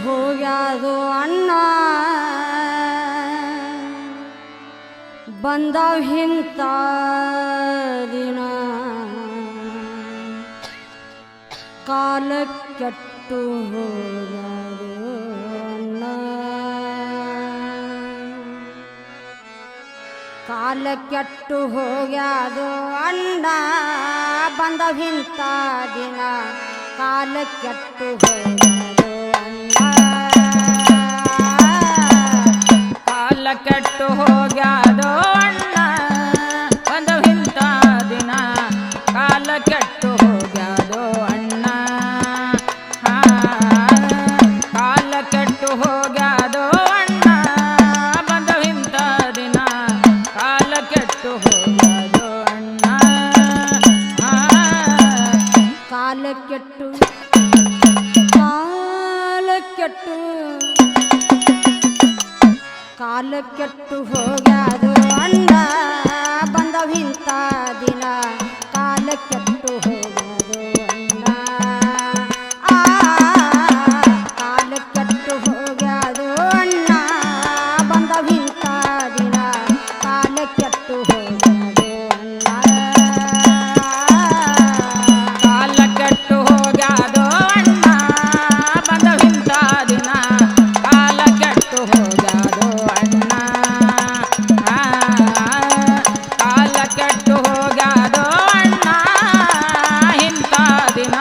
ಹೋಗ್ಯಾದು ಅಣ್ಣ ಬಂದವ ಹಿಂತ ದಿನ ಕಾಲ ಕೆಟ್ಟು ಹೋಗ್ಯಾದು ಅಣ್ಣ ಕಾಲ ಕೆಟ್ಟು ಹೋಗ್ಯಾದು ಅಣ್ಣ ಬಂದವ ಹಿಂತ ದಿನ ಕಾಲ ಕೆಟ್ಟು ಹೋಗ್ಯಾದು ಕಾಲ ಕೆಟ್ಟು ಹೋಗ್ಯಾದೋ ಅಣ್ಣ ಬಂದವ ಇಂಥ ದಿನ ಕಾಲ ಕೆಟ್ಟು ಹೋಗ್ಯಾದೋ ಅಣ್ಣ ಕಾಲ ಕೆಟ್ಟು ಹೋಗ್ಯಾದೋ ಅಣ್ಣ ಬಂದವ ಇಂಥ ದಿನ ಕಾಲ ಕೆಟ್ಟು ಹೋಗ್ಯಾದೋ ಅಣ್ಣ ಕಾಲ ಕೆಟ್ಟು ಕಾಲ ಕೆಟ್ಟು ಹೋಗ್ಯಾದು ಅಣ್ಣ ಬಂದವ ಇಂಥ ದಿನ ಕಾಲ ಕೆಟ್ಟು ಹೋಗ್ಯಾದು ಅಣ್ಣ ಕಾಲ ಕೆಟ್ಟು ಹೋಗ್ಯಾದು ಅಣ್ಣ ಬಂದವ ಇಂಥ ದಿನ ಕಾಲ ಕೆಟ್ಟು ಹೋಗ್ಯಾದು ಅಣ್ಣ ಕಾಲ ಕೆಟ್ಟು ಹೋಗ್ಯಾದೋ ಅಣ್ಣ ಬಂದವ ಇಂಥ ದಿನ ಕಾಲ ಕೆಟ್ಟು ಹೋಗ್ಯಾದೋ ಅಣ್ಣ ಕಾಲ ಕೆಟ್ಟು ಹೋಗ್ಯಾದೋ ಅಣ್ಣ ಇಂಥ ದಿನ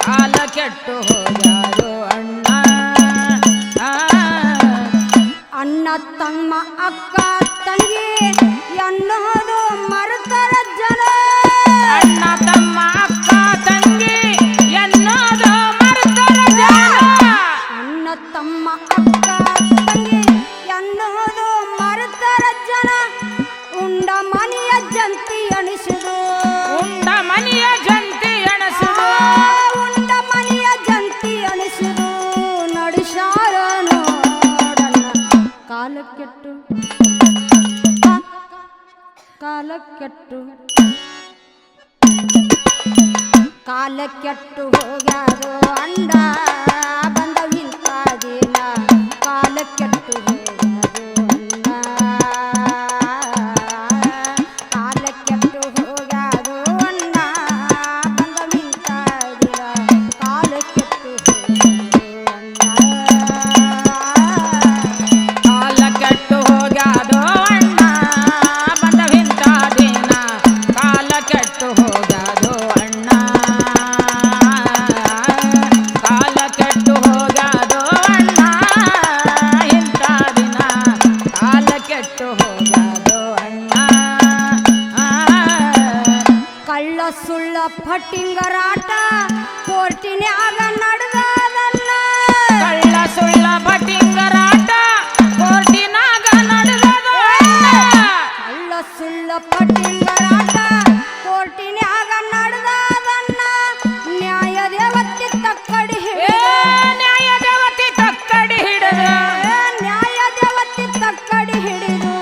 ಕಾಲ ಕೆಟ್ಟು ಹೋಗ್ಯಾದೋ ಅಣ್ಣ ಅಣ್ಣ ತಮ್ಮ ಅಕ್ಕ ತಂಗಿ ಎನ್ನೋದು ಮರುತರ ಜನ ಅಣ್ಣ ತಮ್ಮ ಅಕ್ಕ ತಂಗಿ ಎನ್ನೋದು ಮರುತರ ಜನ ಅಣ್ಣ ತಮ್ಮ ಅಕ್ಕ ತಂಗಿ ಎನ್ನೋದು ಮರುತರ ಜನ ಉಂಡ ಮನೆಯ ಜಂತಿ ಅಣಿಸುದು ಉಂಡ ಮನೆಯ ಜಂತಿ ಎಣಸುದು ಉಂಡ ಮನೆಯ ಜಂತಿ ಅಣಿಸುದು ನಡೆಸಾರ ನೋಡಣ್ಣ ಕಾಲ ಕೆಟ್ಟು ಕಾಲ ಕೆಟ್ಟು ಕಾಲ ಕೆಟ್ಟು ಹೋಗ್ಯಾದು ಅಂಡ ಬಂದವ ಇಂಥ ದಿನ ಕಾಲ ಕೆಟ್ಟು ಹೋಗ್ಯಾದು ಅಂಡ ಕಾಲ ಕೆಟ್ಟು ಹೋಗ್ಯಾದು ಅಂಡ ಬಂದವ ಇಂಥ ದಿನ ಕಾಲ ಕೆಟ್ಟು ಹೋಗ್ಯಾದು ಅಂಡ ಕಾಲ ಕೆಟ್ಟು ಹೋಗ್ಯಾದೋ ಅಣ್ಣ ಬಂದವ ಇಂಥ ದಿನ ಕಾಲ ಕೆಟ್ಟು ಹೋಗ್ಯಾದೋ ಅಣ್ಣ ಕಾಲ ಕೆಟ್ಟು ಹೋಗ್ಯಾದೋ ಅಣ್ಣ ಇಂಥ ದಿನ ಕಾಲ ಕೆಟ್ಟು ಹೋಗ್ಯಾದೋ ಅಣ್ಣ ಕಳ್ಳ ಸುಳ್ಳ ಪಟ್ಟಿಂಗರಾಟ ಕೋರ್ಟಿನ್ಯಾಗ ನಡೆದದಲ್ಲ ಕಳ್ಳ ಸುಳ್ಳ ಬಟಿಂಗರಾಟ ಕೋರ್ಟಿನಾಗ ನಡೆದದೋ ಅಣ್ಣ ಕಳ್ಳ ಸುಳ್ಳ ಪಟ್ಟಿಂಗರಾಟ ಕೋರ್ಟಿನ್ಯಾಗ ನಡೆದದನ್ನ ನ್ಯಾಯ ದೇವತೆ ತಕ್ಕಡಿ ನ್ಯಾಯ ದೇವತೆ ತಕ್ಕಡಿ ಹಿಡಿದು ನ್ಯಾಯ ದೇವತೆ ತಕ್ಕಡಿ ಹಿಡಿದು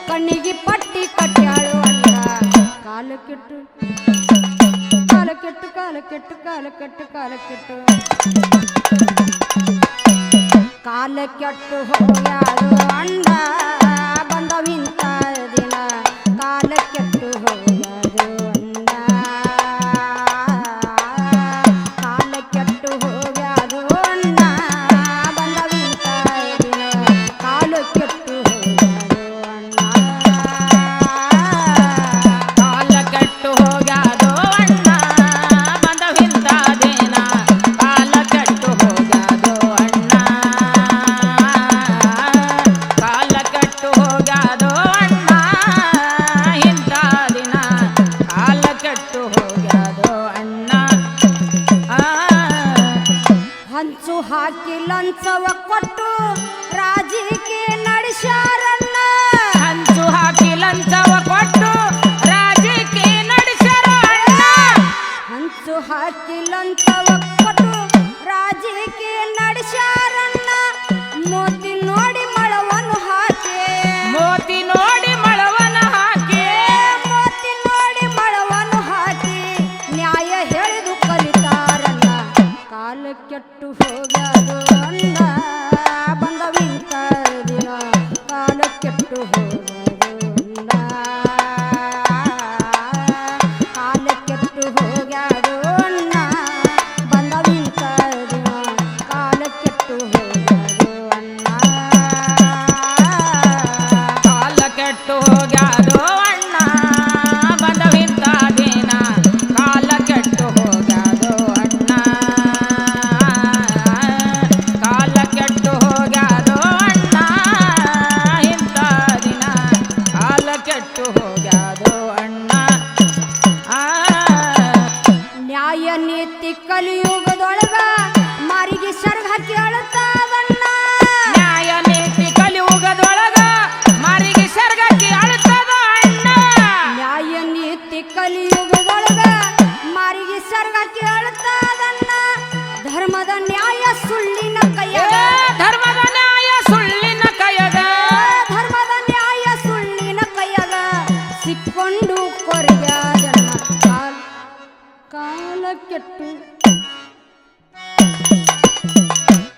ಕಣ್ಣಿಗೆ ಪಟ್ಟಿ ಕಟ್ಟ್ಯಾಳು ಅಲ್ಲ ಕಾಲ ಕೆಟ್ಟು ಕಾಲ ಕೆಟ್ಟು ಕಾಲ ಕೆಟ್ಟು ಕಾಲ ಕೆಟ್ಟು ಕಾಲ ಕೆಟ್ಟು ಕಾಲ ಕೆಟ್ಟು ಹೋಗ್ಯಾದು ಅಂಡ ಬಂದವ ಇಂಥ ದಿನ ಕಾಲ ಕೆಟ್ಟು ಹೋಗ್ಯಾದು ಅಂಡ ಕಾಲ ಕೆಟ್ಟು ಹೋಗ್ಯಾದು ಅಂಡ ಬಂದವ ಇಂಥ ದಿನ ಕಾಲ ಕೆಟ್ಟು ಹೋಗ್ಯಾದು ಅಂಡ ಕಾಲ ಕೆಟ್ಟು ಹೋಗ್ಯಾದೋ ಅಣ್ಣ ಬಂದವ ಇಂಥ ದಿನ ಕಾಲ ಕೆಟ್ಟು ಹೋಗ್ಯಾದೋ ಅಣ್ಣ ಕಾಲ ಕೆಟ್ಟು ಹೋಗ್ಯಾದೋ ಅಣ್ಣ ಇಂಥ ದಿನ ಕಾಲ ಕೆಟ್ಟು ಹೋಗ್ಯಾದೋ ಅಣ್ಣ ಹಂಚು ಹಾಕಿ ಲಂಚವ ಕೊಟ್ಟು ರಾಜಕೀಯ ನಡೆಸ್ಯಾರನ್ನ ಹಂಚು ಹಾಕಿ ಲಂಚವ ಕೊಟ್ಟು ರಾಜಕೀಯ ನಡೆಸ್ಯಾರ ಅಣ್ಣ ಹಂಚು ಹಾಕಿ ಲಂಚವ ಕೊಟ್ಟು ರಾಜಕೀಯ ನಡೆಸ್ಯಾರನ್ನ ಮೋತಿ ನೋಡಿ ಮಳವನ್ನು ಹಾಕಿ ಮೋತಿ ನೋಡಿ ಮಳವನ ಹಾಕಿ ಮೋತಿ ನೋಡಿ ಮಳವನ್ನು ಹಾಕಿ ನ್ಯಾಯ ಹೇಳಿದು ಕಲಿತಾರನ್ನ ಕಾಲ ಕೆಟ್ಟು ಹೋಗ್ಯಾದು ಅಂದ ಕೊಂಡು ಕೊರಗ್ಯಾದಣ್ಣ ಕಾಲ ಕೆಟ್ಟು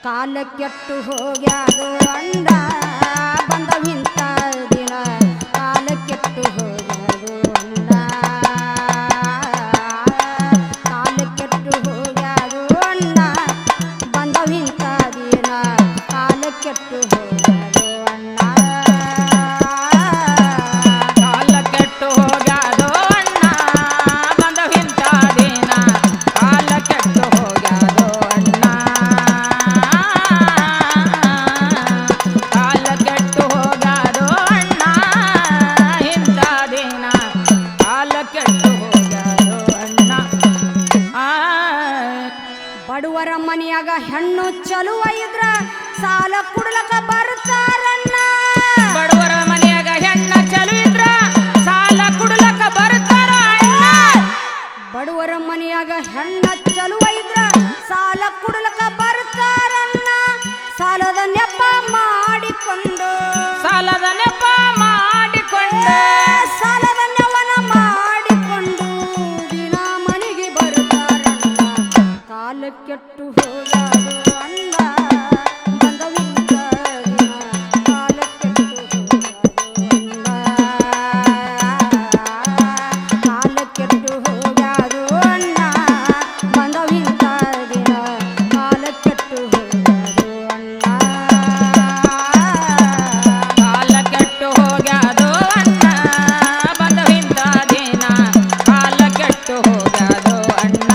ಕಾಲ ಕೆಟ್ಟು ಹೋಗ್ಯಾದು ಅಂಡ ಬಂದವಿಂತ ದಿನ ಕಾಲ ಕೆಟ್ಟು ಹೋಗ್ಯಾದು ಅಂಡ ಕಾಲ ಕೆಟ್ಟು ಹೋಗ್ಯಾದು ಅಣ್ಣ ಬಂದವಿಂತ ದಿನ ಕಾಲ ಕೆಟ್ಟು ಹೋಗ್ಯಾದು ಅಣ್ಣ ಕಾಲ ಕೆಟ್ಟು ಹೋಗ್ಯಾದೋ ಅಣ್ಣ ಬಂದವಿಂತ ದಿನ ಕಾಲ ಕೆಟ್ಟು ಹೋಗ್ಯಾದೋ ಅಣ್ಣ ಕಾಲ ಕೆಟ್ಟು ಹೋಗ್ಯಾದೋ ಅಣ್ಣ ಇಂಥ ದಿನ ಕಾಲ ಕೆಟ್ಟು ಹೋಗ್ಯಾದೋ ಅಣ್ಣ ಬಡವರ ಮನೆಯಾಗ ಹೆಣ್ಣು ಚಲುವ ಇದ್ರ ಸಾಲ ಕುಡ್ಲಕ ಬರ್ತಾರಣ್ಣ ಬಡವರ ಮನೆಯಾಗ ಹೆಣ್ಣ ಚಲುವಿದ್ರ ಸಾಲ ಕುಡ್ಲಕ ಬರ್ತಾರ ಅಣ್ಣ ಬಡವರ ಮನೆಯಾಗ ಹೆಣ್ಣ ಚಲುವ ಇದ್ರ ಸಾಲ ಕುಡ್ಲಕ ಬರ್ತಾರಣ್ಣ ಸಾಲದ ನೆಪ ಮಾಡಿಕೊಂಡು ಸಾಲದ ನೆಪ ಮಾಡಿಕೊಂಡು ಸಾಲದ ನೆವನ ಮಾಡಿಕೊಂಡು ದಿನ ಮನೆಗೆ ಬರ್ತಾರಣ್ಣ ಕಾಲ ಕೆಟ್ಟು ಹೋಗಾದು ಅಣ್ಣ ಬಂದವಿಂತ ದಿನ ಕಾಲ ಕೆಟ್ಟು ಹೋಗಾದು ಅಣ್ಣ ಕಾಲ ಕೆಟ್ಟು ಹೋಗಾದು ಅಣ್ಣ ಬಂದವಿಂತ ದಿನ ಕಾಲ ಕೆಟ್ಟು ಹೋಗಾದು ಅಣ್ಣ ಕಾಲ ಕೆಟ್ಟು ಹೋಗ್ಯಾದೋ ಅಣ್ಣ ಬಂದವಿಂತ ದಿನ ಕಾಲ ಕೆಟ್ಟು ಹೋಗ್ಯಾದೋ ಅಣ್ಣ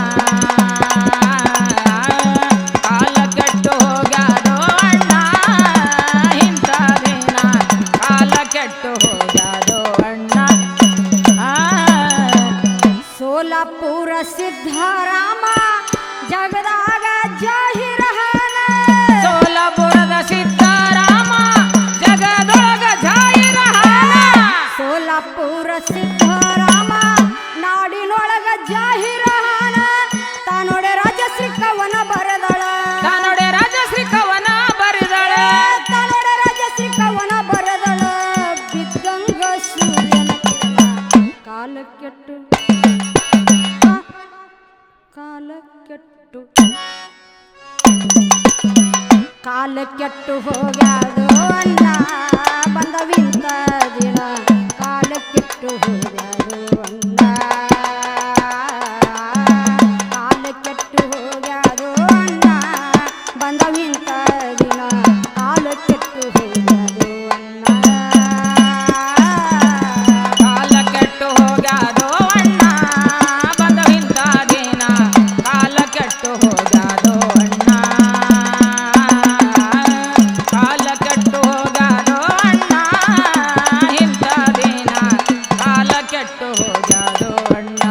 ಕಾಲ ಕೆಟ್ಟು ಹೋಗ್ಯಾದೋ ಅಣ್ಣ ಇಂಥ ದಿನ ಕಾಲ ಕೆಟ್ಟು ಹೋಗ್ಯಾದೋ ಅಣ್ಣ ಸೋಲಾಪುರ ಸಿದ್ಧಾರಾಮ ಜಗದಾಗ ಜಾಹಿರಹಾನ ಸೋಲಾಪುರದ ಸಿದ್ಧಾರಾಮ ಜಗದೊಳಗ ಜಾಹಿರಹಾನ ಸೋಲಾಪುರ ಸಿದ್ಧಾರಾಮ ನಾಡಿನೊಳಗ ಜಾಹಿರಹಾನ ತಾನೊಡೆ ರಾಜಶ್ರೀ ಕವನ ಬರೆದಳ ತಾನೊಡೆ ರಾಜಶ್ರೀ ಕವನ ಬರೆದಳ ತಾನೊಡೆ ರಾಜಶ್ರೀ ಕವನ ಬರೆದಳ ಬಿದ್ದಂಗ ಸೂರ್ಯನ ಕಿರಣ ಕಾಲ ಕೆಟ್ಟು ಕಾಲ ಕೆಟ್ಟು ಕಾಲ ಕೆಟ್ಟು ಹೋಗ್ಯಾದು ಅಣ್ಣ ಬಂದವಿಂತ ದಿನ ಕಾಲ ಕೆಟ್ಟು ಹೋಗ್ಯಾದು ಅಣ್ಣ ಕಾಲ ಕೆಟ್ಟು ಹೋಗ್ಯಾದು ಅಣ್ಣ ಬಂದವಿಂತ ದಿನ ಕಾಲ ಕೆಟ್ಟು ಹೋಗ್ಯಾದು ಅಣ್ಣ ಕಾಲ ಕೆಟ್ಟು ಹೋಗ್ಯಾದೋ ಅಣ್ಣ ಬಂದವಿಂತ ದಿನ ಕಾಲ ಕೆಟ್ಟು ಹೋಗ್ಯಾದೋ ಅಣ್ಣ ಕಾಲ ಕೆಟ್ಟು ಹೋಗ್ಯಾದೋ ಅಣ್ಣ ಇಂಥ ದಿನ ಕಾಲ ಕೆಟ್ಟು ಹೋಗ್ಯಾದೋ ಅಣ್ಣ